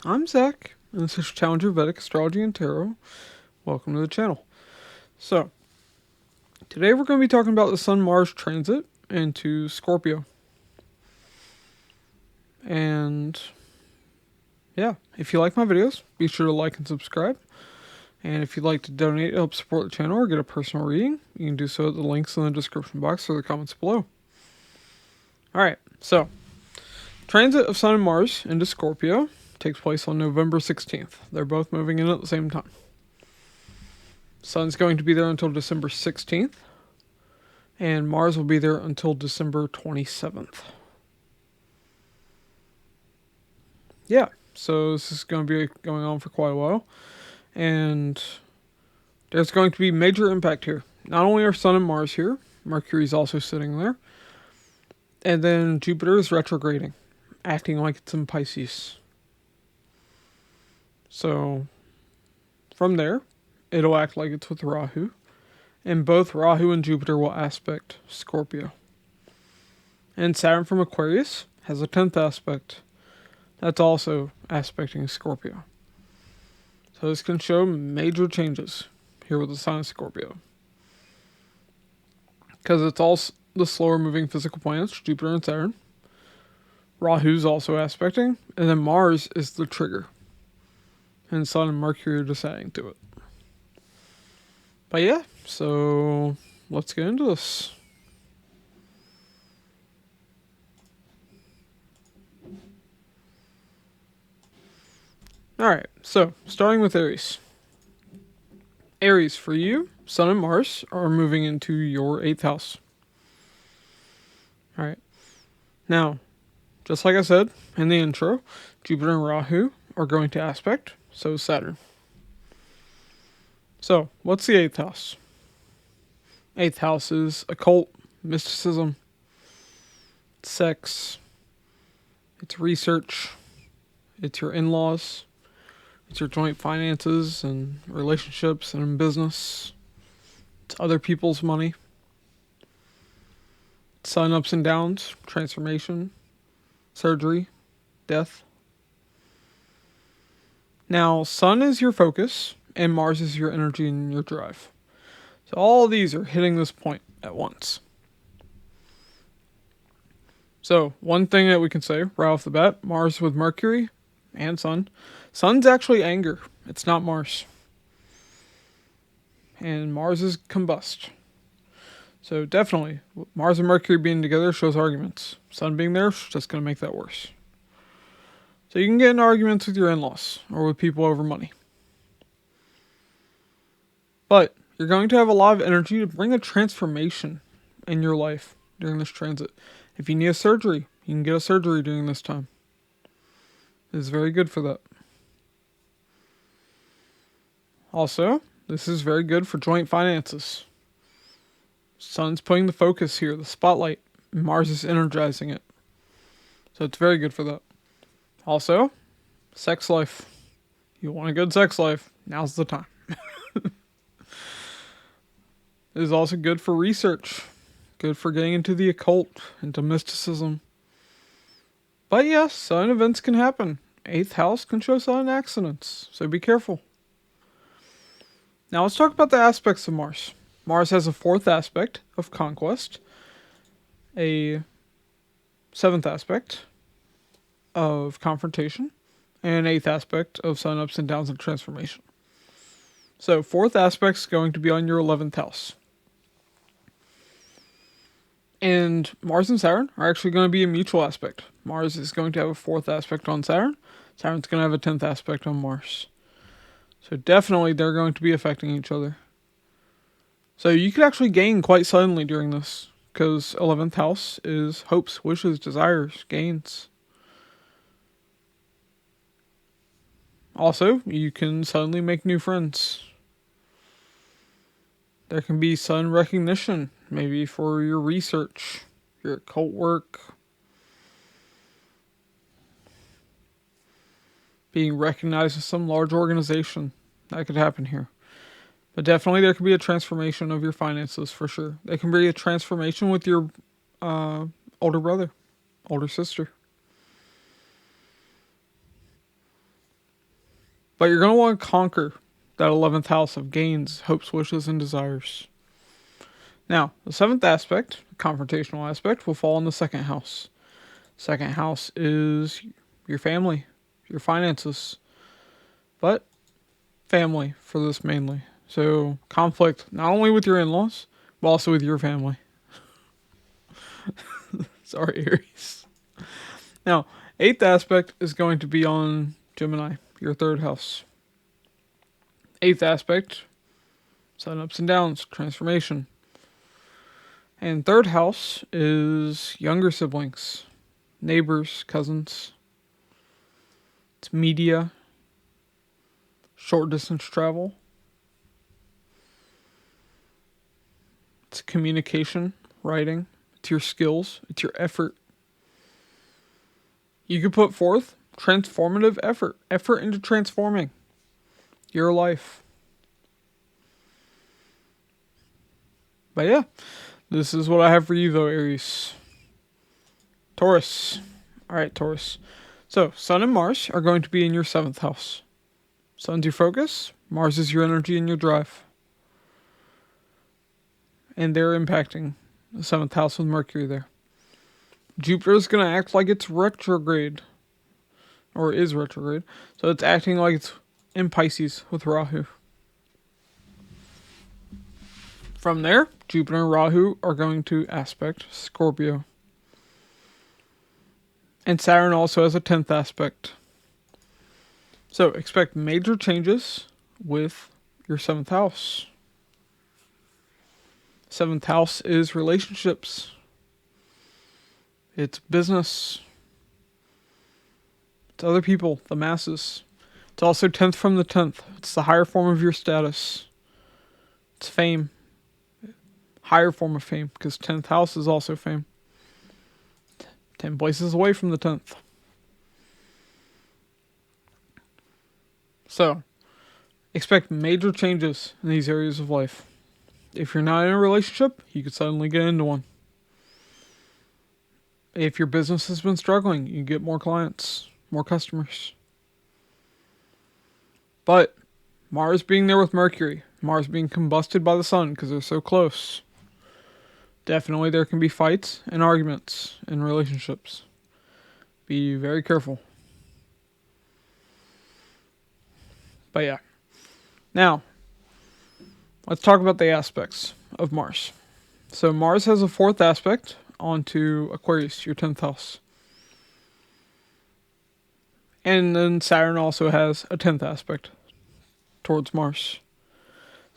I'm Zach, and this is Challenger Vedic Astrology and Tarot. Welcome to the channel. So, today we're going to be talking about the Sun-Mars transit into Scorpio. And, yeah, if you like my videos, be sure to like and subscribe. And if you'd like to donate to help support the channel or get a personal reading, you can do so at the links in the description box or the comments below. Alright, so, transit of Sun and Mars into Scorpio takes place on November 16th. They're both moving in at the same time. Sun's going to be there until December 16th, and Mars will be there until December 27th. Yeah, so this is going to be going on for quite a while, and there's going to be major impact here. Not only are Sun and Mars here, Mercury's also sitting there, and then Jupiter is retrograding, acting like it's in Pisces. So, from there, it'll act like it's with Rahu, and both Rahu and Jupiter will aspect Scorpio. And Saturn from Aquarius has a 10th aspect. That's also aspecting Scorpio. So this can show major changes here with the sign of Scorpio. Because it's all the slower moving physical planets, Jupiter and Saturn. Rahu's also aspecting, and then Mars is the trigger. And Sun and Mercury are just adding to it. But yeah, so let's get into this. Alright, so starting with Aries. Aries, for you, Sun and Mars are moving into your 8th house. Alright, now, just like I said in the intro, Jupiter and Rahu are going to aspect, so is Saturn. So, what's the 8th house? 8th house is occult, mysticism, sex, it's research, it's your in-laws, it's your joint finances and relationships and in business, it's other people's money, it's sun ups and downs, transformation, surgery, death. Now, Sun is your focus, and Mars is your energy and your drive. So all of these are hitting this point at once. So, one thing that we can say right off the bat, Mars with Mercury and Sun. Sun's actually anger. It's not Mars. And Mars is combust. So definitely, Mars and Mercury being together shows arguments. Sun being there is just going to make that worse. So you can get in arguments with your in-laws or with people over money. But you're going to have a lot of energy to bring a transformation in your life during this transit. If you need a surgery, you can get a surgery during this time. It's very good for that. Also, this is very good for joint finances. Sun's putting the focus here, the spotlight. Mars is energizing it. So it's very good for that. Also, sex life. You want a good sex life, now's the time. It is also good for research. Good for getting into the occult, into mysticism. But yes, sudden events can happen. 8th house can show sudden accidents, so be careful. Now let's talk about the aspects of Mars. Mars has a 4th aspect of conquest, a 7th aspect of confrontation, and an 8th aspect of sun ups and downs and transformation. So 4th aspect is going to be on your 11th house. And Mars and Saturn are actually going to be a mutual aspect. Mars is going to have a 4th aspect on Saturn. Saturn's going to have a 10th aspect on Mars. So definitely they're going to be affecting each other. So you could actually gain quite suddenly during this, because 11th house is hopes, wishes, desires, gains. Also, you can suddenly make new friends. There can be sudden recognition, maybe for your research, your occult work, being recognized in some large organization. That could happen here. But definitely there could be a transformation of your finances for sure. There can be a transformation with your older brother, older sister. But you're going to want to conquer that 11th house of gains, hopes, wishes, and desires. Now, the 7th aspect, confrontational aspect, will fall in the 2nd house. 2nd house is your family, your finances, but family for this mainly. So conflict not only with your in-laws, but also with your family. Sorry, Aries. Now, 8th aspect is going to be on Gemini, your 3rd house. 8th aspect, sun ups and downs, transformation. And 3rd house is younger siblings, neighbors, cousins. It's media, short distance travel. It's communication, writing. It's your skills. It's your effort. You could put forth transformative effort into transforming your life. But yeah, this is what I have for you though, Aries. Taurus. Alright, Taurus. So, Sun and Mars are going to be in your 7th house. Sun's your focus, Mars is your energy and your drive. And they're impacting the 7th house with Mercury there. Jupiter is going to act like it's retrograde. Or is retrograde. So it's acting like it's in Pisces with Rahu. From there, Jupiter and Rahu are going to aspect Scorpio. And Saturn also has a 10th aspect. So expect major changes with your 7th house. 7th house is relationships. It's business. It's other people, the masses. It's also 10th from the 10th. It's the higher form of your status. It's fame. Higher form of fame, because 10th house is also fame. 10 places away from the 10th. So, expect major changes in these areas of life. If you're not in a relationship, you could suddenly get into one. If your business has been struggling, you get more clients, more customers. But Mars being there with Mercury, Mars being combusted by the sun because they're so close, definitely there can be fights and arguments in relationships. Be very careful. But yeah. Now, let's talk about the aspects of Mars. So Mars has a 4th aspect onto Aquarius, your 10th house. And then Saturn also has a 10th aspect towards Mars.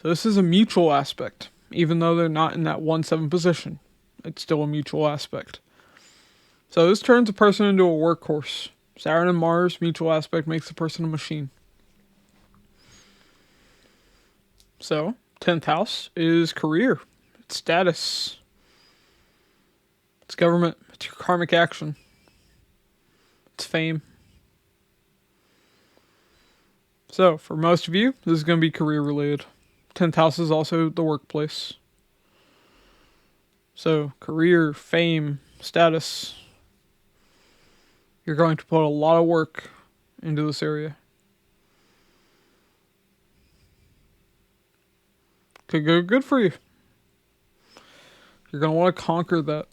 So this is a mutual aspect. Even though they're not in that 1-7 position, it's still a mutual aspect. So this turns a person into a workhorse. Saturn and Mars, mutual aspect, makes the person a machine. So, 10th house is career. It's status. It's government. It's your karmic action. It's fame. So, for most of you, this is going to be career related. 10th house is also the workplace. So, career, fame, status. You're going to put a lot of work into this area. Could go good for you. You're going to want to conquer that.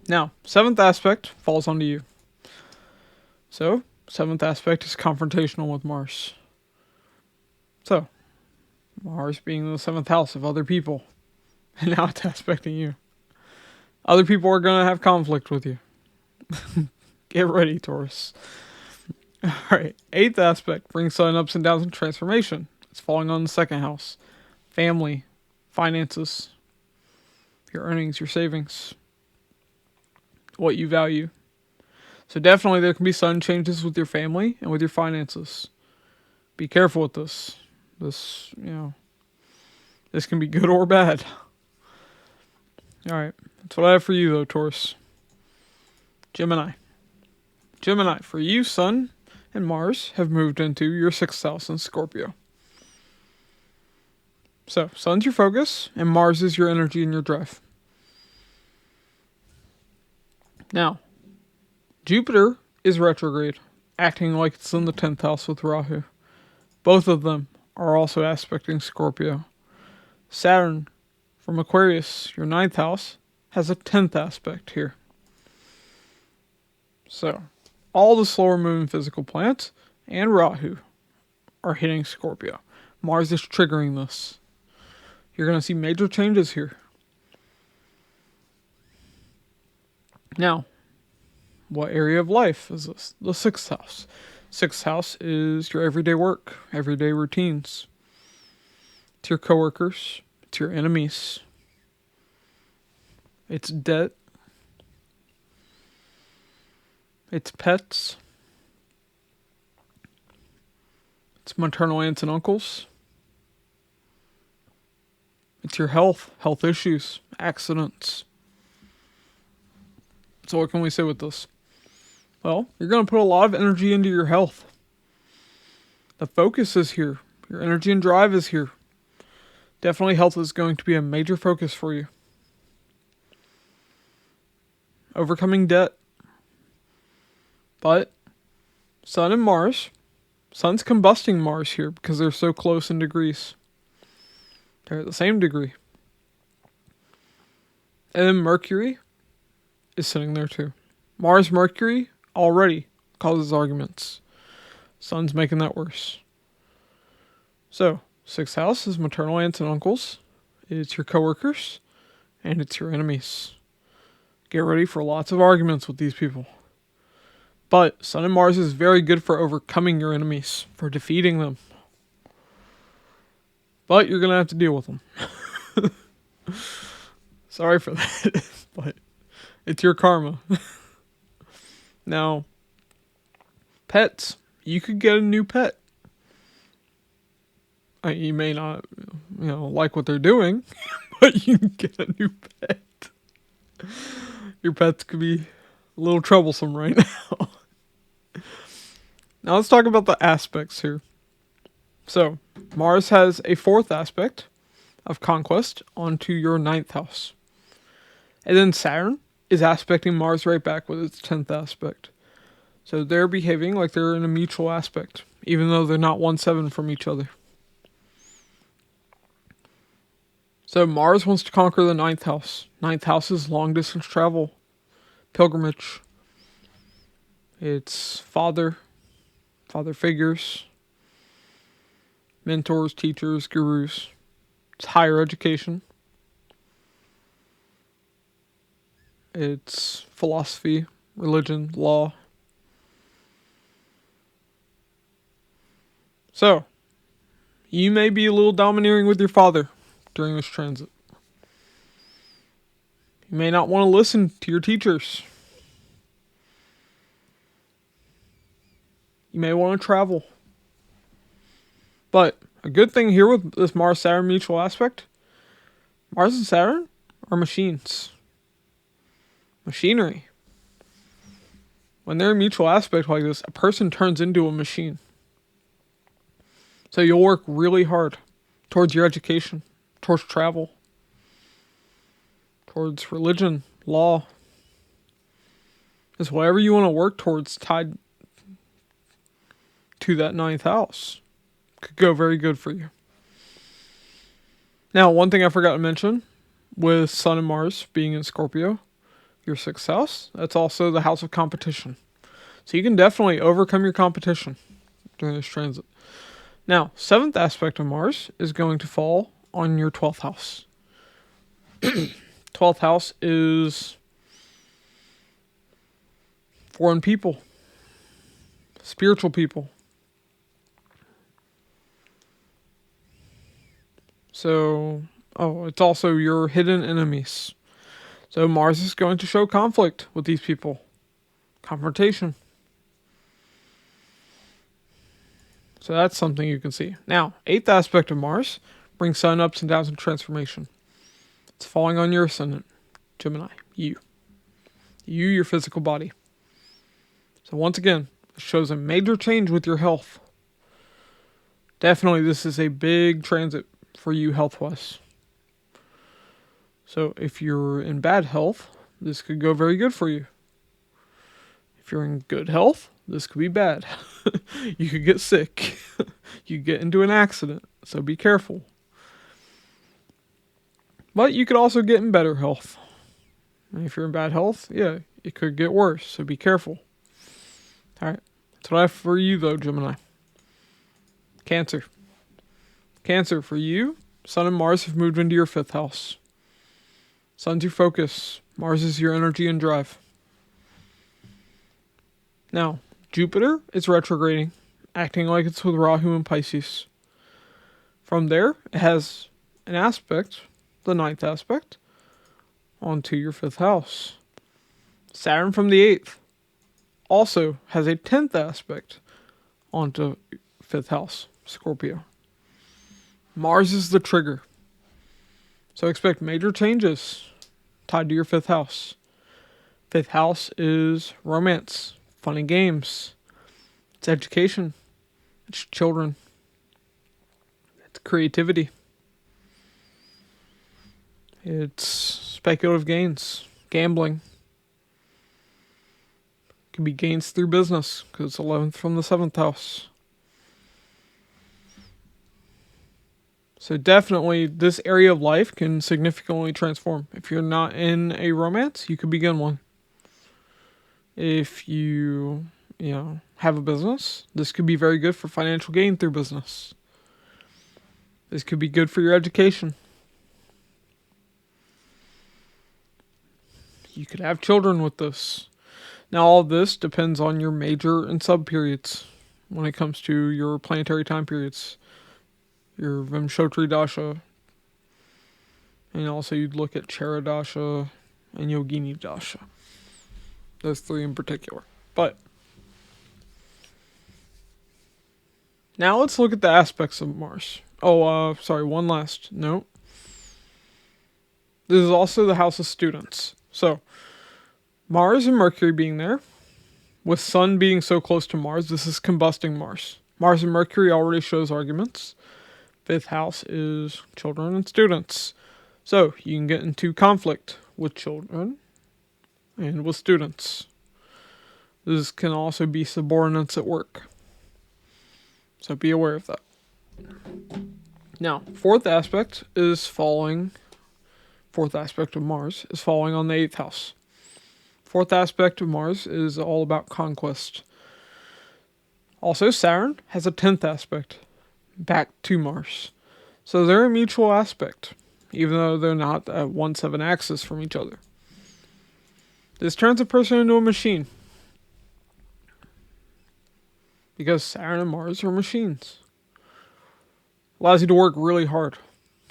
Now, 7th aspect falls onto you. So, 7th aspect is confrontational with Mars. So, Mars being in the 7th house of other people. And now it's aspecting you. Other people are going to have conflict with you. Get ready, Taurus. Alright, 8th aspect brings sudden ups and downs and transformation. It's falling on the 2nd house. Family, finances, your earnings, your savings, what you value. So definitely there can be sudden changes with your family and with your finances. Be careful with this. This can be good or bad. Alright, that's what I have for you though, Taurus. Gemini. Gemini, for you, Sun and Mars have moved into your 6th house in Scorpio. So, Sun's your focus, and Mars is your energy and your drive. Now, Jupiter is retrograde, acting like it's in the 10th house with Rahu. Both of them are also aspecting Scorpio. Saturn from Aquarius, your ninth house, has a 10th aspect here. So, all the slower moving physical planets and Rahu are hitting Scorpio. Mars is triggering this. You're going to see major changes here. Now, what area of life is this? The 6th house. 6th house is your everyday work, everyday routines. It's your coworkers, it's your enemies, it's debt, it's pets, it's maternal aunts and uncles, it's your health issues, accidents. So what can we say with this? Well, you're going to put a lot of energy into your health. The focus is here. Your energy and drive is here. Definitely health is going to be a major focus for you. Overcoming debt. But Sun and Mars. Sun's combusting Mars here because they're so close in degrees. They're at the same degree. And then Mercury is sitting there too. Mars-Mercury already causes arguments. Sun's making that worse. So, 6th house is maternal aunts and uncles. It's your coworkers. And it's your enemies. Get ready for lots of arguments with these people. But Sun and Mars is very good for overcoming your enemies, for defeating them. But you're going to have to deal with them. Sorry for that, but it's your karma. Now, pets. You could get a new pet. You may not, like what they're doing, but you can get a new pet. Your pets could be a little troublesome right now. Now let's talk about the aspects here. So, Mars has a 4th aspect of conquest onto your 9th house. And then Saturn is aspecting Mars right back with its 10th aspect. So they're behaving like they're in a mutual aspect, even though they're not 1/7 from each other. So Mars wants to conquer the 9th house. 9th house is long distance travel, pilgrimage. It's father figures, mentors, teachers, gurus. It's higher education. It's philosophy, religion, law. So, you may be a little domineering with your father during this transit. You may not want to listen to your teachers. You may want to travel. But a good thing here with this Mars-Saturn mutual aspect, Mars and Saturn are machines. Machinery. When they're in mutual aspect like this, a person turns into a machine. So you'll work really hard towards your education, towards travel, towards religion, law. It's whatever you want to work towards tied to that 9th house. Could go very good for you. Now, one thing I forgot to mention, with Sun and Mars being in Scorpio, your 6th house, that's also the house of competition. So you can definitely overcome your competition during this transit. Now, 7th aspect of Mars is going to fall on your 12th house. 12th house is foreign people, spiritual people. So, it's also your hidden enemies. So Mars is going to show conflict with these people. Confrontation. So that's something you can see. Now, 8th aspect of Mars brings sudden ups and downs and transformation. It's falling on your ascendant, Gemini, you. You, your physical body. So once again, it shows a major change with your health. Definitely this is a big transit for you health-wise. So if you're in bad health, this could go very good for you. If you're in good health, this could be bad. You could get sick. You could get into an accident, so be careful. But you could also get in better health. And if you're in bad health, yeah, it could get worse, so be careful. Alright, that's what I have for you though, Gemini. Cancer. Cancer, for you, Sun and Mars have moved into your 5th house. Sun's your focus. Mars is your energy and drive. Now, Jupiter is retrograding, acting like it's with Rahu and Pisces. From there, it has an aspect, the 9th aspect, onto your 5th house. Saturn from the 8th also has a 10th aspect onto 5th house, Scorpio. Mars is the trigger. So expect major changes tied to your 5th house. 5th house is romance, fun and games. It's education. It's children. It's creativity. It's speculative gains, gambling. It can be gains through business because it's 11th from the 7th house. So definitely this area of life can significantly transform. If you're not in a romance, you could begin one. If you have a business, this could be very good for financial gain through business. This could be good for your education. You could have children with this. Now all of this depends on your major and sub periods when it comes to your planetary time periods. Your Vimshotri Dasha. And also you'd look at Chara Dasha and Yogini Dasha. Those 3 in particular. But now let's look at the aspects of Mars. One last note. This is also the house of students. So, Mars and Mercury being there, with Sun being so close to Mars, this is combusting Mars. Mars and Mercury already shows arguments. 5th house is children and students. So, you can get into conflict with children and with students. This can also be subordinates at work. So be aware of that. Now, 4th aspect of Mars is falling on the 8th house. 4th aspect of Mars is all about conquest. Also, Saturn has a 10th aspect back to Mars. So they're a mutual aspect, even though they're not at 1/7 axis from each other. This turns a person into a machine. Because Saturn and Mars are machines. Allows you to work really hard.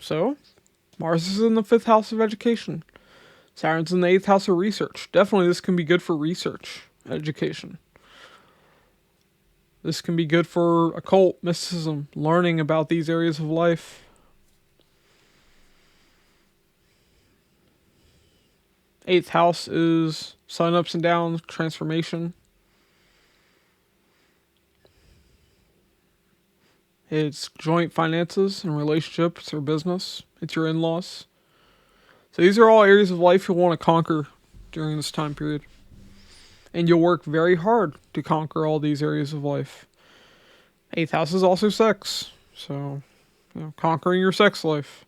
So, Mars is in the 5th house of education. Saturn's in the 8th house of research. Definitely this can be good for research, education. This can be good for occult, mysticism, learning about these areas of life. 8th house is sun ups and downs, transformation. It's joint finances and relationships or business. It's your in-laws. So these are all areas of life you'll want to conquer during this time period. And you'll work very hard to conquer all these areas of life. 8th house is also sex. So, conquering your sex life.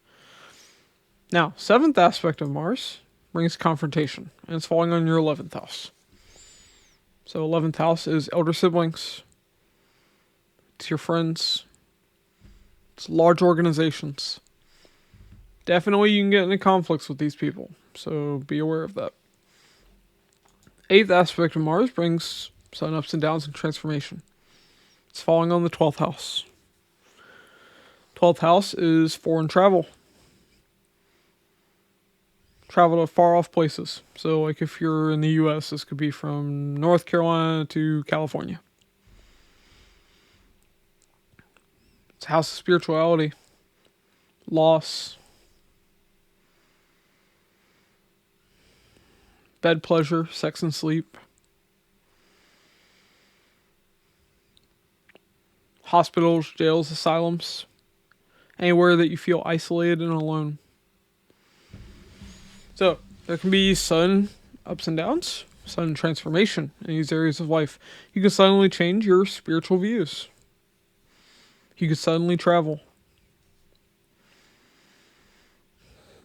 Now, 7th aspect of Mars brings confrontation. And it's falling on your 11th house. So 11th house is elder siblings. It's your friends. It's large organizations. Definitely you can get into conflicts with these people. So be aware of that. 8th aspect of Mars brings sun ups and downs and transformation. It's falling on the 12th house. 12th house is foreign travel. Travel to far off places. So like if you're in the US, this could be from North Carolina to California. It's house of spirituality, loss, bed pleasure, sex and sleep, hospitals, jails, asylums, anywhere that you feel isolated and alone. So there can be sun ups and downs, sudden transformation in these areas of life. You can suddenly change your spiritual views. You can suddenly travel.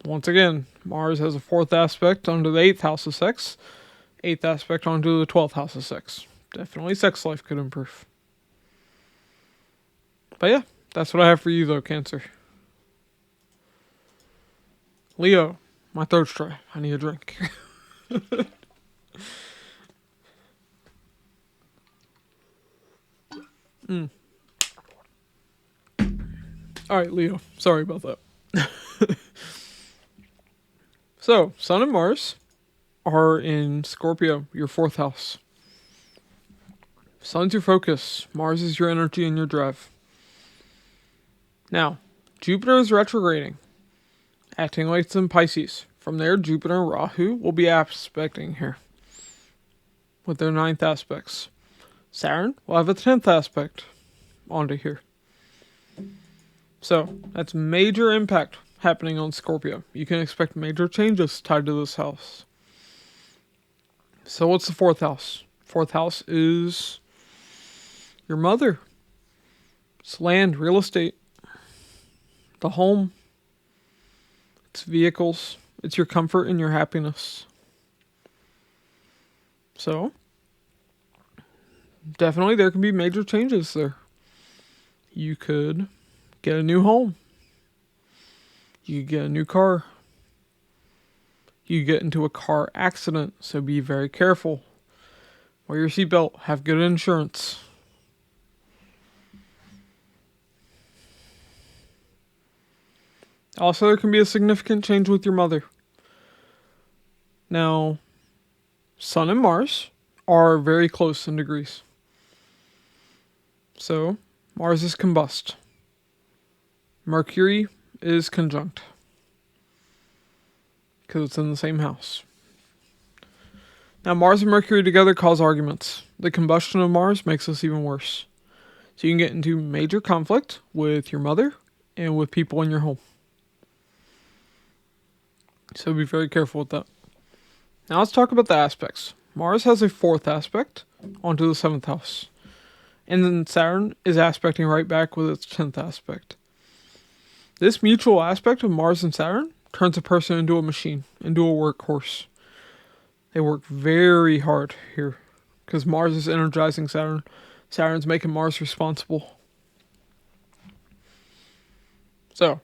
Once again, Mars has a 4th aspect onto the 8th house of sex, 8th aspect onto the 12th house of sex. Definitely sex life could improve. But yeah, that's what I have for you though, Cancer. Leo, my throat's dry. I need a drink. Alright, Leo. Sorry about that. So, Sun and Mars are in Scorpio, your 4th house. Sun's your focus. Mars is your energy and your drive. Now, Jupiter is retrograding, acting like it's in Pisces. From there, Jupiter and Rahu will be aspecting here with their 9th aspects. Saturn will have a 10th aspect onto here. So, that's major impact happening on Scorpio. You can expect major changes tied to this house. So, what's the 4th house? 4th house is your mother. It's land, real estate, the home. It's vehicles. It's your comfort and your happiness. So, definitely there can be major changes there. You could get a new home. You could get a new car. You get into a car accident, so be very careful. Wear your seatbelt. Have good insurance. Also, there can be a significant change with your mother. Now, Sun and Mars are very close in degrees. So, Mars is combust. Mercury is conjunct, because it's in the same house. Now, Mars and Mercury together cause arguments. The combustion of Mars makes this even worse. So you can get into major conflict with your mother and with people in your home. So be very careful with that. Now let's talk about the aspects. Mars has a 4th aspect onto the 7th house. And then Saturn is aspecting right back with its 10th aspect. This mutual aspect of Mars and Saturn turns a person into a machine, into a workhorse. They work very hard here because Mars is energizing Saturn. Saturn's making Mars responsible. So,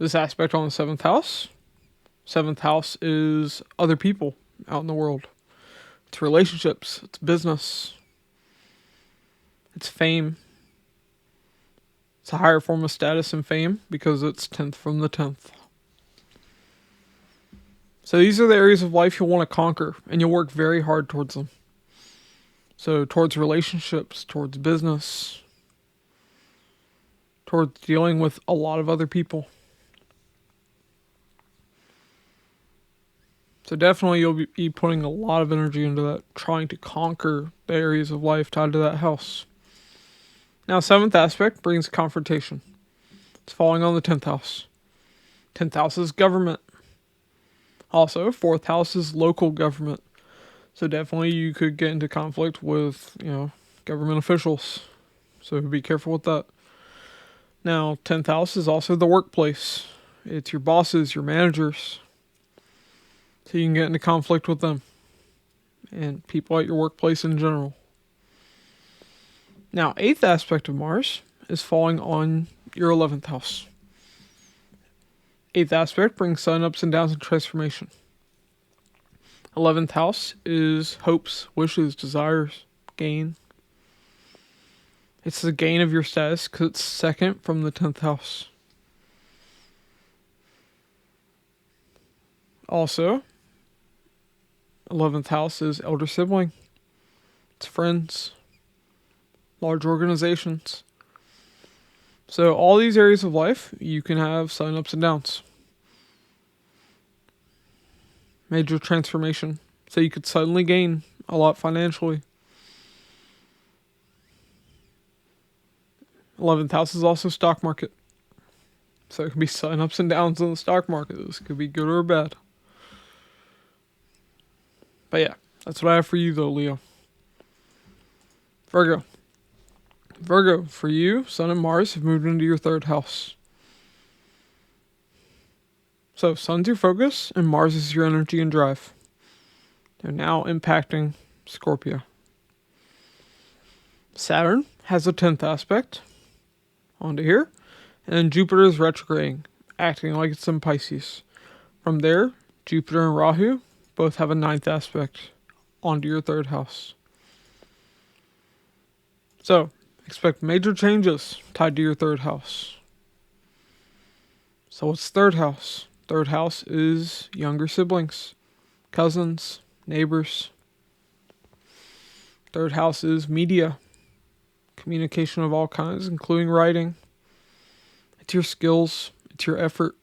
this aspect on the 7th house. 7th house is other people out in the world. It's relationships. It's business. It's fame. It's a higher form of status and fame because it's 10th from the 10th. So these are the areas of life you'll want to conquer, and you'll work very hard towards them. So towards relationships, towards business, towards dealing with a lot of other people. So definitely you'll be putting a lot of energy into that, trying to conquer the areas of life tied to that house. Now, 7th aspect brings confrontation. It's falling on the 10th house. 10th house is government. Also, 4th house is local government. So definitely you could get into conflict with, government officials. So be careful with that. Now, 10th house is also the workplace. It's your bosses, your managers. So you can get into conflict with them. And people at your workplace in general. Now, 8th aspect of Mars is falling on your 11th house. 8th aspect brings sudden ups and downs and transformation. 11th house is hopes, wishes, desires, gain. It's the gain of your status because it's 2nd from the 10th house. Also, 11th house is elder sibling. It's friends. Large organizations. So all these areas of life, you can have sudden ups and downs. Major transformation. So you could suddenly gain a lot financially. 11th house is also stock market. So it could be sudden ups and downs in the stock market. This could be good or bad. But yeah, that's what I have for you though, Leo. Virgo. Virgo, for you, Sun and Mars have moved into your third house. So Sun's your focus and Mars is your energy and drive. They're now impacting Scorpio. Saturn has a 10th aspect onto here. And then Jupiter is retrograding, acting like it's in Pisces. From there, Jupiter and Rahu both have a 9th aspect onto your third house. So, expect major changes tied to your third house. So what's third house? Third house is younger siblings, cousins, neighbors. Third house is media, communication of all kinds, including writing. It's your skills, it's your effort,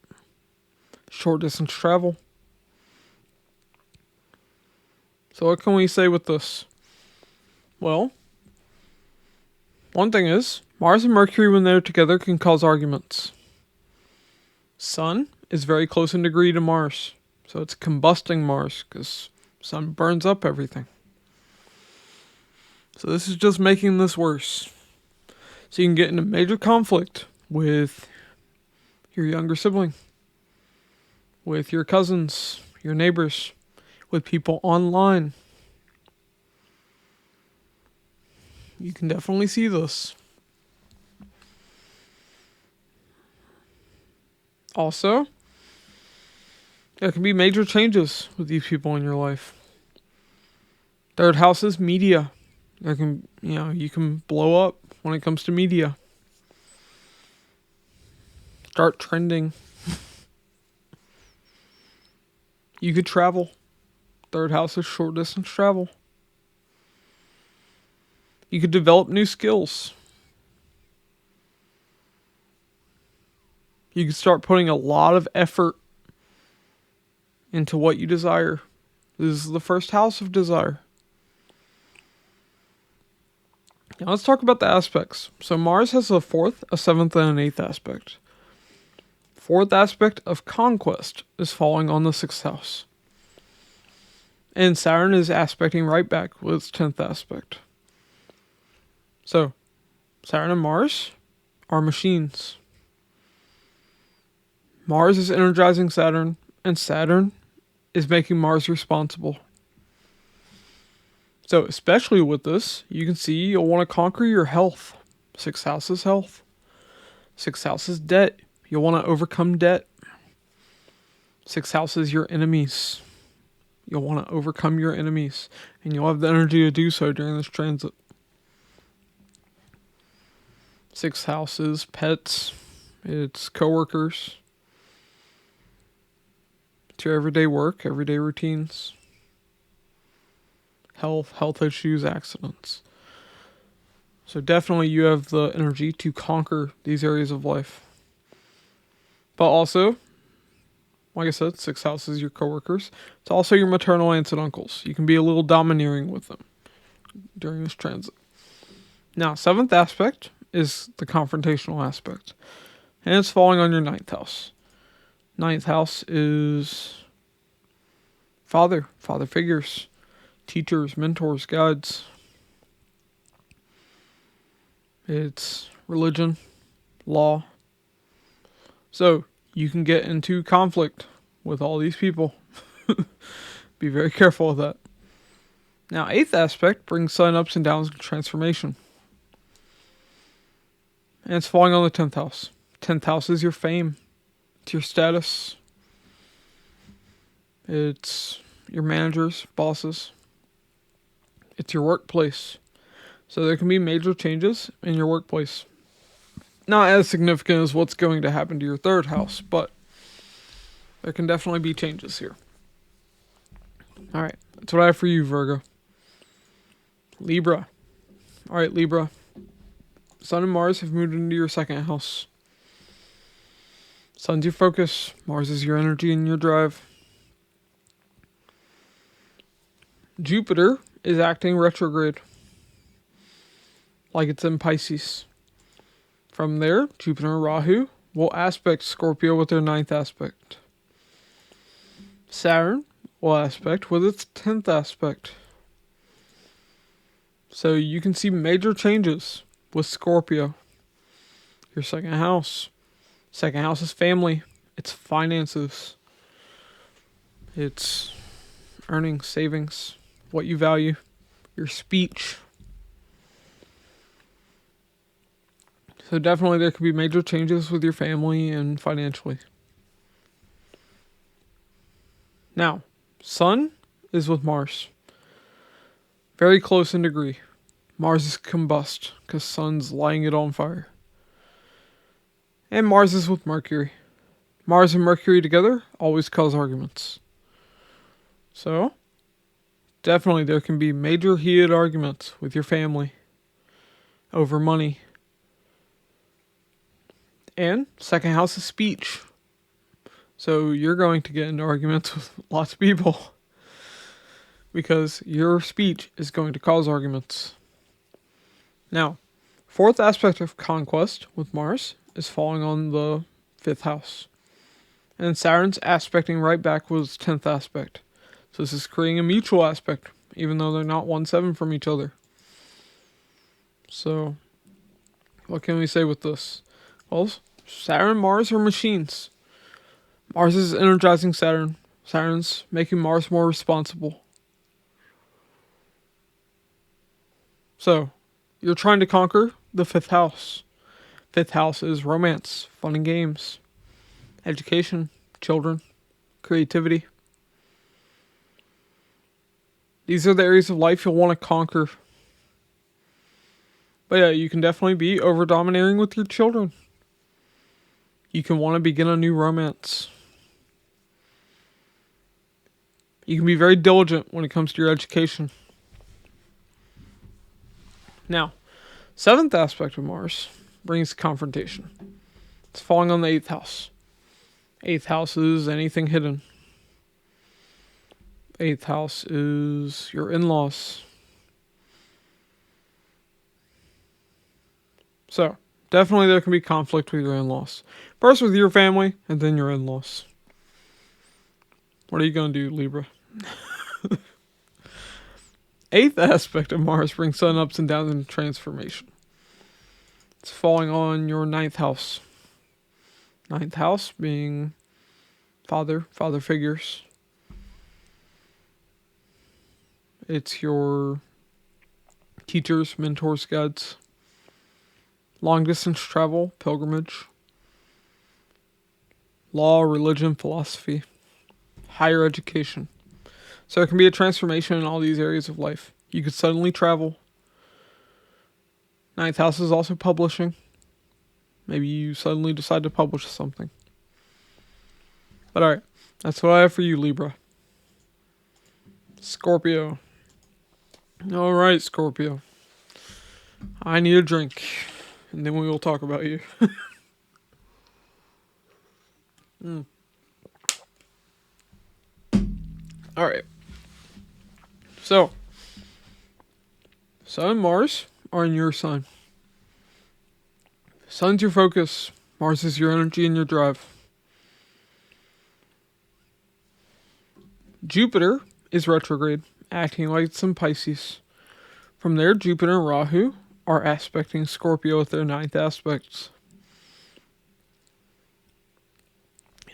short distance travel. So what can we say with this? Well, one thing is, Mars and Mercury when they're together can cause arguments. Sun is very close in degree to Mars, so it's combusting Mars because Sun burns up everything. So this is just making this worse. So you can get into major conflict with your younger sibling, with your cousins, your neighbors, with people online. You can definitely see this. Also, there can be major changes with these people in your life. Third house is media. There can, you can blow up when it comes to media. Start trending. You could travel. Third house is short distance travel. You could develop new skills. You could start putting a lot of effort into what you desire. This is the first house of desire. Now let's talk about the aspects. So Mars has a 4th, a 7th, and an 8th aspect. 4th aspect of conquest is falling on the 6th house. And Saturn is aspecting right back with its 10th aspect. So, Saturn and Mars are machines. Mars is energizing Saturn, and Saturn is making Mars responsible. So, especially with this, you can see you'll want to conquer your health. 6th house is health. 6th house is debt. You'll want to overcome debt. 6th house is your enemies. You'll want to overcome your enemies, and you'll have the energy to do so during this transit. 6th house is pets, it's coworkers, it's your everyday work, everyday routines, health issues, accidents. So definitely you have the energy to conquer these areas of life. But also, like I said, 6th house is your coworkers. It's also your maternal aunts and uncles. You can be a little domineering with them during this transit. Now, 7th aspect is the confrontational aspect. And it's falling on your 9th house. 9th house is father figures, teachers, mentors, guides. It's religion, law. So you can get into conflict with all these people. Be very careful with that. Now, 8th aspect brings sudden ups and downs and transformation. And it's falling on the 10th house. 10th house is your fame. It's your status. It's your managers, bosses. It's your workplace. So there can be major changes in your workplace. Not as significant as what's going to happen to your 3rd house, but there can definitely be changes here. Alright, that's what I have for you, Virgo. Libra. Alright, Libra. Sun and Mars have moved into your 2nd house. Sun's your focus. Mars is your energy and your drive. Jupiter is acting retrograde, like it's in Pisces. From there, Jupiter and Rahu will aspect Scorpio with their 9th aspect. Saturn equal aspect with its 10th aspect. So you can see major changes with Scorpio. Your second house. Second house is family. It's finances. It's earnings, savings, what you value, your speech. So definitely there could be major changes with your family and financially. Now, Sun is with Mars. Very close in degree. Mars is combust because Sun's lighting it on fire. And Mars is with Mercury. Mars and Mercury together always cause arguments. So, definitely there can be major heated arguments with your family over money. And second house is speech. So you're going to get into arguments with lots of people because your speech is going to cause arguments. Now, fourth aspect of conquest with Mars is falling on the 5th house. And Saturn's aspecting right back with its 10th aspect. So this is creating a mutual aspect, even though they're not 1-7 from each other. So, what can we say with this? Well, Saturn and Mars are machines. Mars is energizing Saturn. Saturn's making Mars more responsible. So, you're trying to conquer the 5th house. 5th house is romance, fun and games, education, children, creativity. These are the areas of life you'll want to conquer. But yeah, you can definitely be over-domineering with your children. You can want to begin a new romance. You can be very diligent when it comes to your education. Now, 7th aspect of Mars brings confrontation. It's falling on the 8th house. 8th house is anything hidden. 8th house is your in-laws. So, definitely there can be conflict with your in-laws. First with your family, and then your in-laws. What are you going to do, Libra? 8th aspect of Mars brings sudden ups and downs and transformation. It's falling on your 9th house. 9th house being father figures. It's your teachers, mentors, guides. Long distance travel, pilgrimage. Law, religion, philosophy. Higher education. So it can be a transformation in all these areas of life. You could suddenly travel. 9th house is also publishing. Maybe you suddenly decide to publish something. But alright, that's what I have for you, Libra. Scorpio. Alright, Scorpio. I need a drink. And then we will talk about you. Alright. So, Sun and Mars are in your sign. Sun's your focus. Mars is your energy and your drive. Jupiter is retrograde, acting like it's in Pisces. From there, Jupiter and Rahu are aspecting Scorpio with their 9th aspects.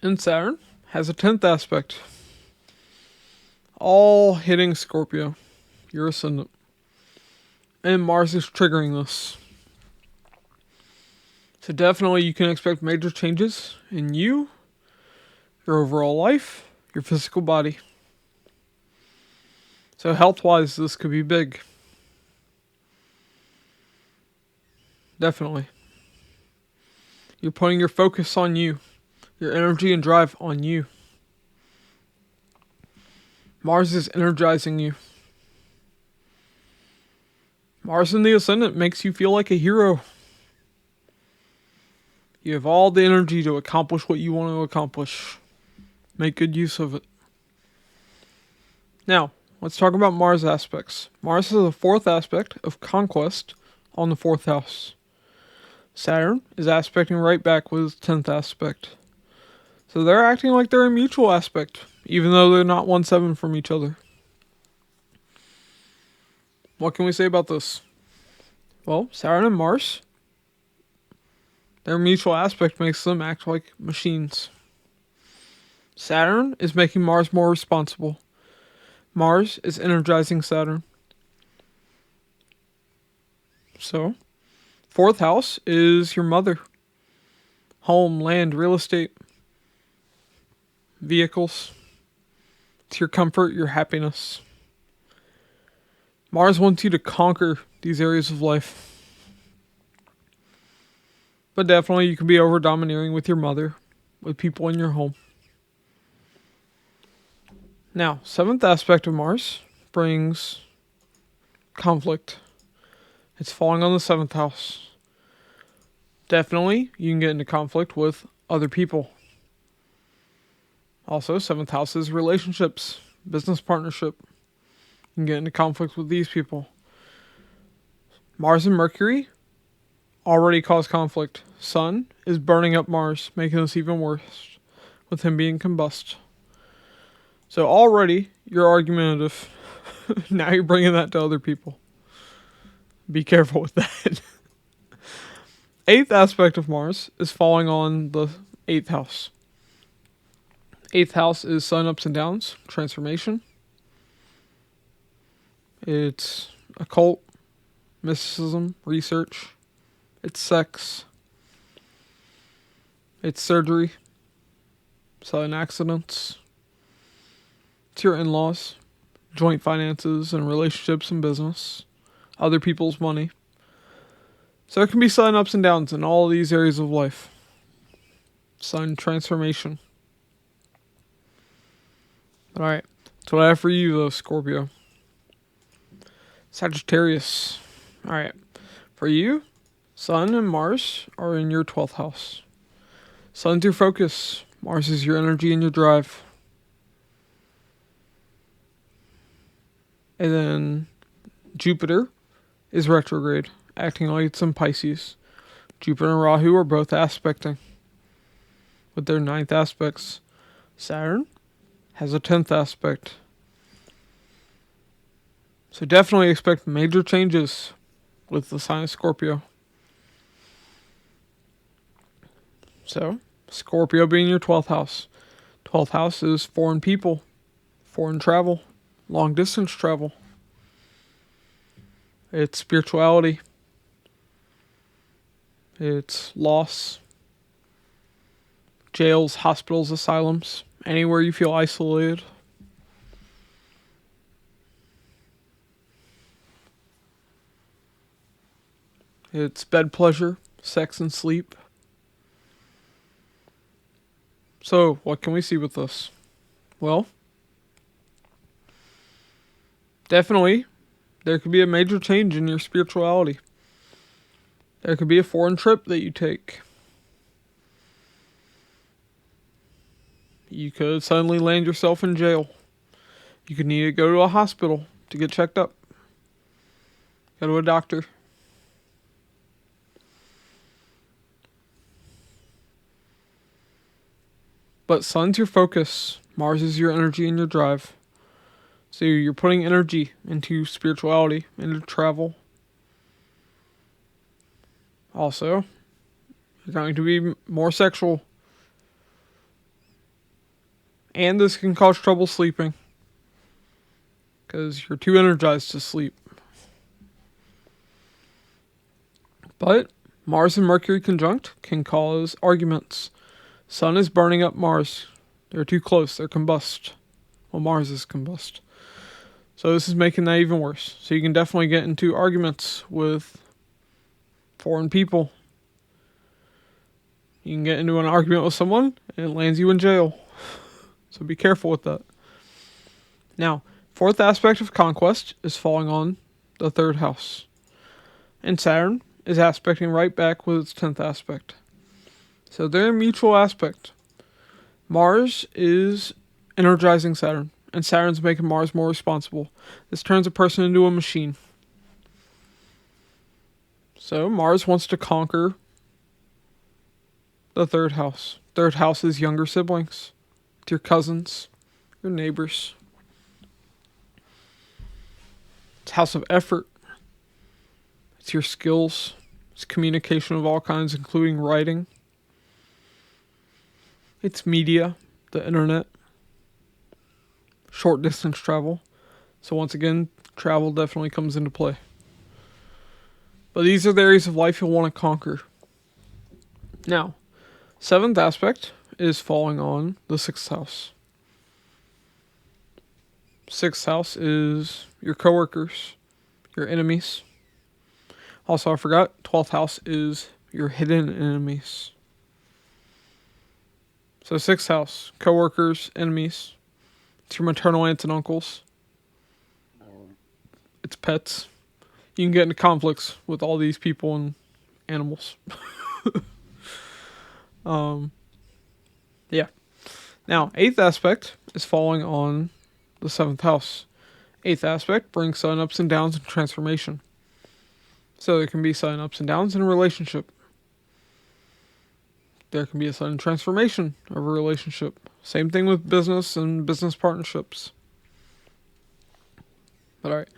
And Saturn has a 10th aspect. All hitting Scorpio, your ascendant. And Mars is triggering this. So definitely you can expect major changes in you, your overall life, your physical body. So health-wise, this could be big. Definitely. You're putting your focus on you, your energy and drive on you. Mars is energizing you. Mars in the Ascendant makes you feel like a hero. You have all the energy to accomplish what you want to accomplish. Make good use of it. Now, let's talk about Mars aspects. Mars is the 4th aspect of conquest on the 4th house. Saturn is aspecting right back with its 10th aspect. So they're acting like they're a mutual aspect. even though they're not 1/7 from each other. What can we say about this? Well, Saturn and Mars, their mutual aspect makes them act like machines. Saturn is making Mars more responsible. Mars is energizing Saturn. So, fourth house is your mother. Home, land, real estate, vehicles. It's your comfort, your happiness. Mars wants you to conquer these areas of life. But definitely you can be over domineering with your mother, with people in your home. Now, seventh aspect of Mars brings conflict. It's falling on the seventh house. Definitely you can get into conflict with other people. Also, seventh house is relationships, business partnership. You can get into conflict with these people. Mars and Mercury already cause conflict. Sun is burning up Mars, making this even worse, with him being combust. So already, you're argumentative. Now you're bringing that to other people. Be careful with that. Eighth aspect of Mars is falling on the eighth house. Eighth house is sun ups and downs, transformation. It's occult, mysticism, research. It's sex. It's surgery. Sudden accidents. It's your in-laws. Joint finances and relationships and business. Other people's money. So there can be sudden ups and downs in all of these areas of life. Sudden transformation. Alright. That's what I have for you though, Scorpio. Sagittarius. Alright. For you, Sun and Mars are in your 12th house. Sun's your focus. Mars is your energy and your drive. And then Jupiter is retrograde, acting like it's in Pisces. Jupiter and Rahu are both aspecting with their 9th aspects. Saturn has a 10th aspect. So definitely expect major changes with the sign of Scorpio. So, Scorpio being your 12th house. 12th house is foreign people, foreign travel, long distance travel. It's spirituality. It's loss. Jails, hospitals, asylums. Anywhere you feel isolated. It's bed pleasure, sex and sleep. So, what can we see with this? Well, definitely, there could be a major change in your spirituality. There could be a foreign trip that you take. You could suddenly land yourself in jail. You could need to go to a hospital to get checked up. Go to a doctor. But Sun's your focus. Mars is your energy and your drive. So you're putting energy into spirituality, into travel. Also, you're going to be more sexual. And this can cause trouble sleeping. Because you're too energized to sleep. But Mars and Mercury conjunct can cause arguments. Sun is burning up Mars. They're too close. They're combust. Well, Mars is combust. So this is making that even worse. So you can definitely get into arguments with foreign people. You can get into an argument with someone and it lands you in jail. So be careful with that. Now, fourth aspect of conquest is falling on the 3rd house. And Saturn is aspecting right back with its 10th aspect. So they're a mutual aspect. Mars is energizing Saturn, and Saturn's making Mars more responsible. This turns a person into a machine. So Mars wants to conquer the 3rd house. 3rd house is younger siblings. It's your cousins, your neighbors. It's house of effort. It's your skills. It's communication of all kinds, including writing. It's media, the internet, short distance travel. So once again, travel definitely comes into play. But these are the areas of life you'll want to conquer. Now, 7th aspect is falling on the 6th house. 6th house is your coworkers, your enemies. Also, I forgot, 12th house is your hidden enemies. So 6th house, coworkers, enemies. It's your maternal aunts and uncles. It's pets. You can get into conflicts with all these people and animals. Yeah. Now, 8th aspect is falling on the 7th house. 8th aspect brings sudden ups and downs and transformation. So there can be sudden ups and downs in a relationship. There can be a sudden transformation of a relationship. Same thing with business and business partnerships. But alright,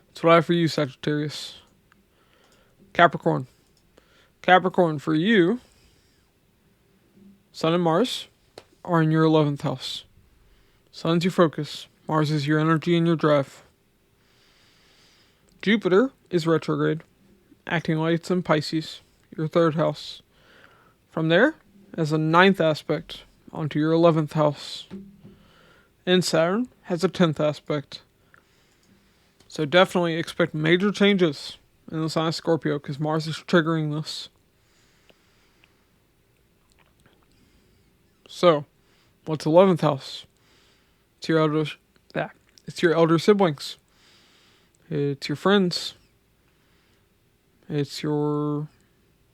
that's what I have for you, Sagittarius. Capricorn. Capricorn, for you, Sun and Mars are in your 11th house. Sun's your focus. Mars is your energy and your drive. Jupiter is retrograde, acting like it's in Pisces, your 3rd house. From there, as a 9th aspect onto your 11th house. And Saturn has a 10th aspect. So definitely expect major changes in the sign of Scorpio because Mars is triggering this. So, what's 11th house? It's your elder siblings. It's your friends. It's your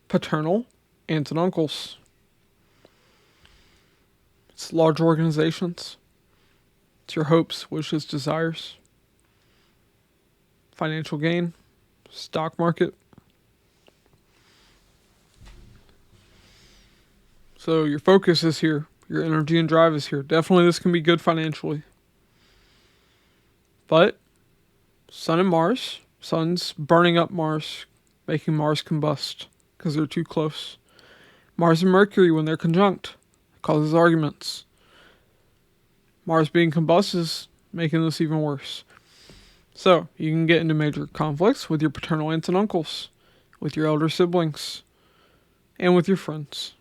paternal aunts and uncles. It's large organizations. It's your hopes, wishes, desires. Financial gain. Stock market. So your focus is here. Your energy and drive is here. Definitely this can be good financially. But Sun and Mars. Sun's burning up Mars, making Mars combust because they're too close. Mars and Mercury, when they're conjunct, causes arguments. Mars being combust is making this even worse. So, you can get into major conflicts with your paternal aunts and uncles, with your elder siblings, and with your friends.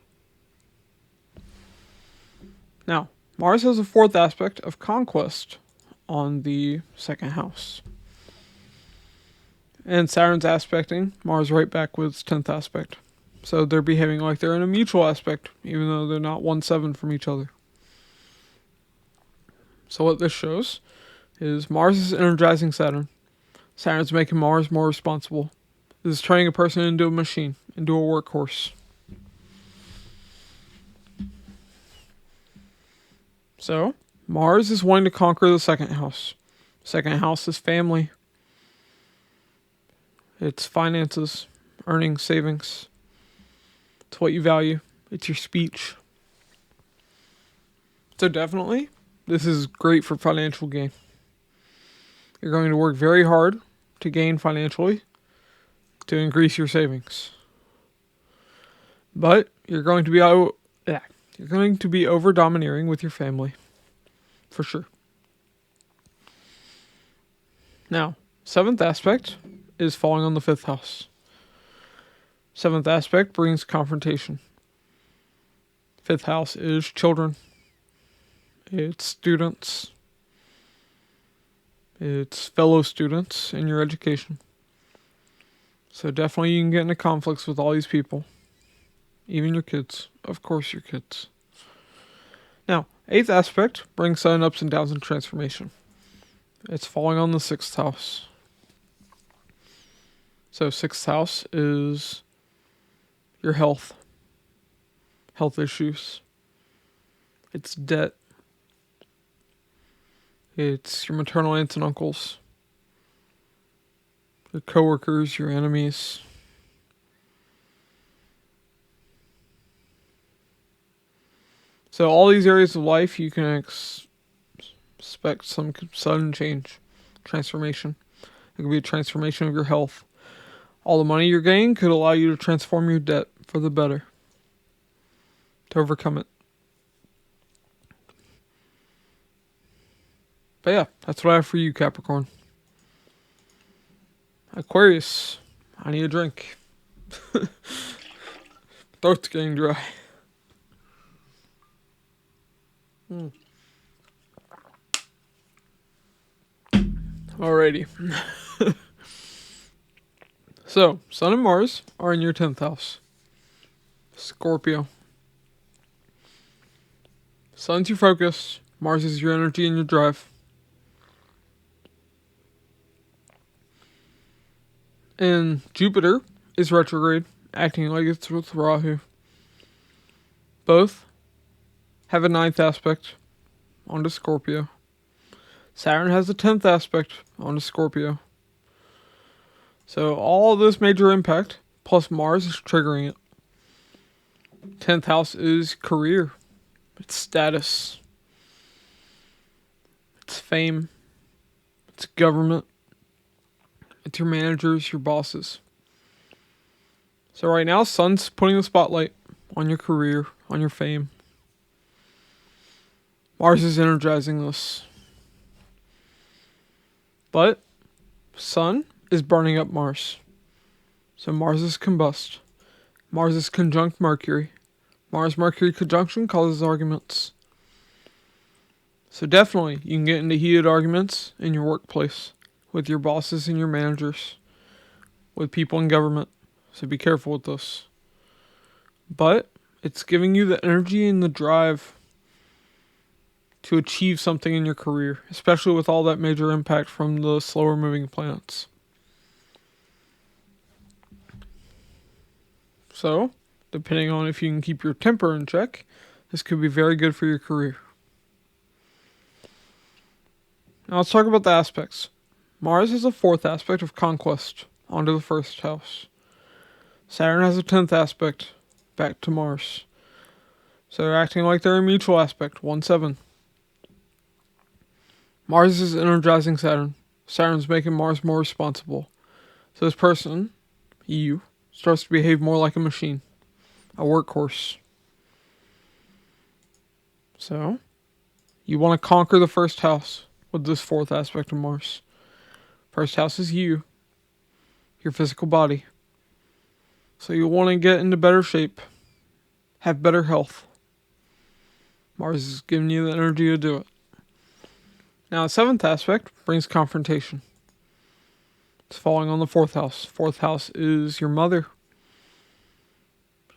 Now, Mars has a 4th aspect of conquest on the 2nd house. And Saturn's aspecting Mars right back with its 10th aspect. So they're behaving like they're in a mutual aspect, even though they're not 1/7 from each other. So what this shows is Mars is energizing Saturn. Saturn's making Mars more responsible. This is turning a person into a machine, into a workhorse. So, Mars is wanting to conquer the 2nd house. 2nd house is family. It's finances, earnings, savings. It's what you value. It's your speech. So definitely, this is great for financial gain. You're going to work very hard to gain financially to increase your savings. But you're going to be over domineering with your family. For sure. Now, 7th aspect is falling on the 5th house. 7th aspect brings confrontation. 5th house is children. It's students. It's fellow students in your education. So definitely you can get into conflicts with all these people. Even your kids. Of course your kids. Now, 8th aspect brings sudden ups and downs and transformation. It's falling on the 6th house. So 6th house is your health issues. It's debt. It's your maternal aunts and uncles. Your coworkers, your enemies. So all these areas of life you can Expect some sudden change, transformation. It could be a transformation of your health. All the money you're getting could allow you to transform your debt for the better, to overcome it. But yeah, that's what I have for you, Capricorn. Aquarius, I need a drink. Throat's getting dry. Alrighty. So, Sun and Mars are in your 10th house. Scorpio. Sun's your focus. Mars is your energy and your drive. And Jupiter is retrograde, acting like it's with Rahu. Both have a 9th aspect onto Scorpio. Saturn has a 10th aspect onto Scorpio. So all this major impact, plus Mars is triggering it. 10th house is career. It's status. It's fame. It's government. It's your managers, your bosses. So right now, Sun's putting the spotlight on your career, on your fame. Mars is energizing this. But Sun is burning up Mars. So Mars is combust. Mars is conjunct Mercury. Mars-Mercury conjunction causes arguments. So definitely, you can get into heated arguments in your workplace, with your bosses and your managers, with people in government. So be careful with this. But it's giving you the energy and the drive to achieve something in your career, especially with all that major impact from the slower moving planets. So, depending on if you can keep your temper in check, this could be very good for your career. Now let's talk about the aspects. Mars has a 4th aspect of conquest onto the 1st house. Saturn has a 10th aspect back to Mars. So they're acting like they're a mutual aspect, 1-7. Mars is energizing Saturn. Saturn's making Mars more responsible. So this person, you, starts to behave more like a machine, a workhorse. So, you want to conquer the 1st house with this 4th aspect of Mars. 1st house is you, your physical body. So you want to get into better shape, have better health. Mars is giving you the energy to do it. Now, the 7th aspect brings confrontation. It's falling on the 4th house. 4th house is your mother,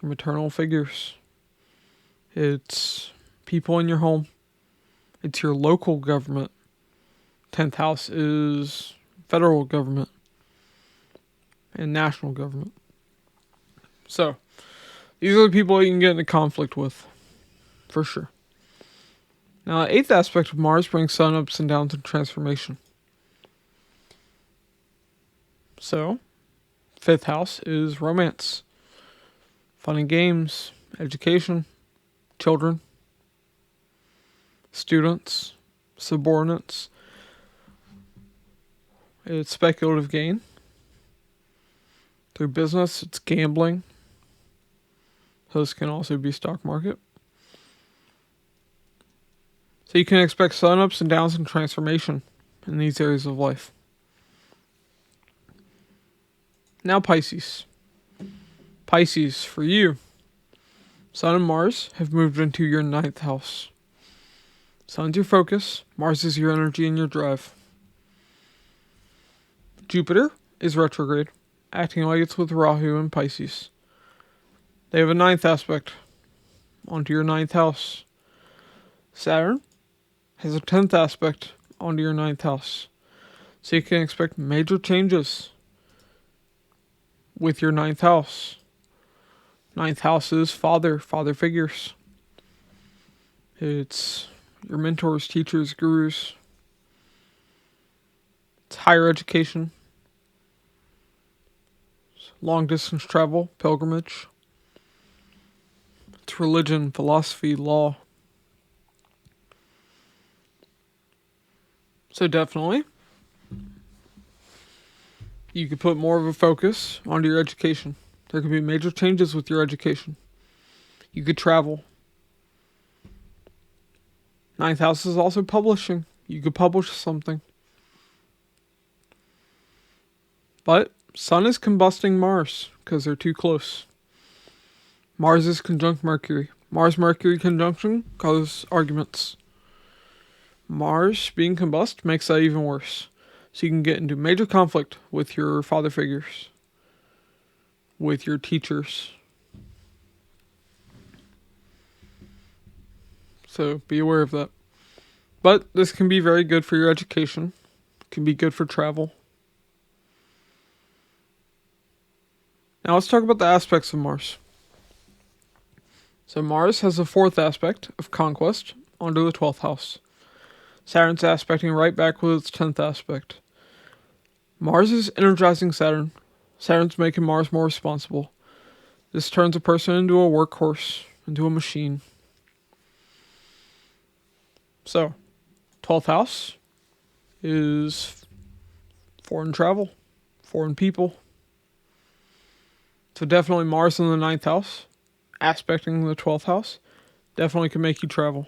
your maternal figures. It's people in your home. It's your local government. 10th house is federal government and national government. So, these are the people you can get into conflict with, for sure. Now, the 8th aspect of Mars brings sun ups and downs and transformation. So, 5th house is romance, fun and games, education, children, students, subordinates. It's speculative gain. Through business, it's gambling. This can also be stock market. So you can expect sun ups and downs and transformation in these areas of life. Now Pisces. Pisces, for you, Sun and Mars have moved into your 9th house. Sun's your focus, Mars is your energy and your drive. Jupiter is retrograde, acting like it's with Rahu and Pisces. They have a 9th aspect onto your 9th house. Saturn has a 10th aspect onto your 9th house. So you can expect major changes with your 9th house. 9th house is father figures. It's your mentors, teachers, gurus. It's higher education. It's long distance travel, pilgrimage. It's religion, philosophy, law. So definitely, you could put more of a focus onto your education. There could be major changes with your education. You could travel. Ninth house is also publishing. You could publish something. But Sun is combusting Mars because they're too close. Mars is conjunct Mercury. Mars-Mercury conjunction causes arguments. Mars being combust makes that even worse. So you can get into major conflict with your father figures, with your teachers. So be aware of that. But this can be very good for your education. It can be good for travel. Now let's talk about the aspects of Mars. So Mars has the 4th aspect of conquest onto the 12th house. Saturn's aspecting right back with its 10th aspect. Mars is energizing Saturn. Saturn's making Mars more responsible. This turns a person into a workhorse, into a machine. So, 12th house is foreign travel, foreign people. So definitely Mars in the 9th house, aspecting the 12th house, definitely can make you travel.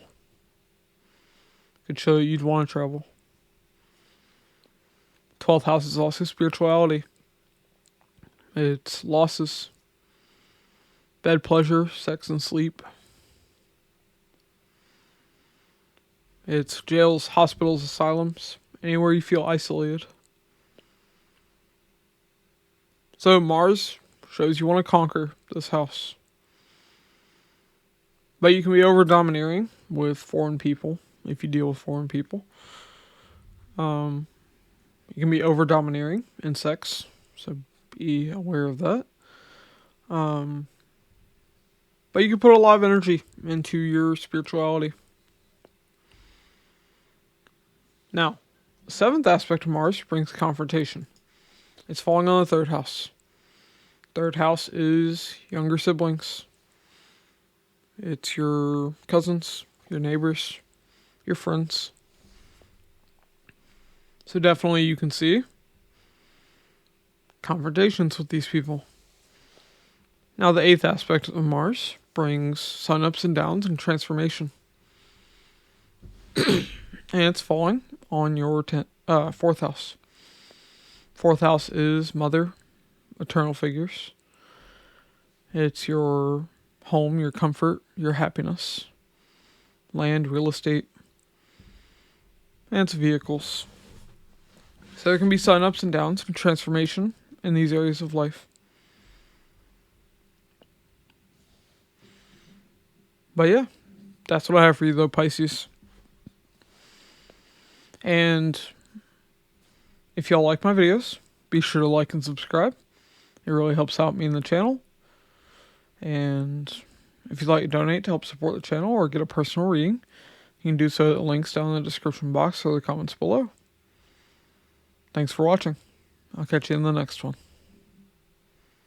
Could show you'd want to travel. 12th house is also spirituality. It's losses, bed pleasure, sex and sleep. It's jails, hospitals, asylums, anywhere you feel isolated. So Mars shows you want to conquer this house. But you can be over-domineering with foreign people, if you deal with foreign people. You can be over-domineering in sex, so be aware of that. But you can put a lot of energy into your spirituality. Now, the 7th aspect of Mars brings confrontation. It's falling on the 3rd house. 3rd house is younger siblings. It's your cousins, your neighbors, your friends. So definitely you can see confrontations with these people. Now the 8th aspect of Mars brings sun ups and downs and transformation. And it's falling on your 4th house. 4th house is mother, maternal figures. It's your home, your comfort, your happiness, land, real estate, and it's vehicles. So there can be sun ups and downs and transformation in these areas of life. But yeah, that's what I have for you though, Pisces. And if y'all like my videos, be sure to like and subscribe. It really helps out me in the channel. And if you'd like to donate to help support the channel or get a personal reading, you can do so at the links down in the description box or the comments below. Thanks for watching. I'll catch you in the next one.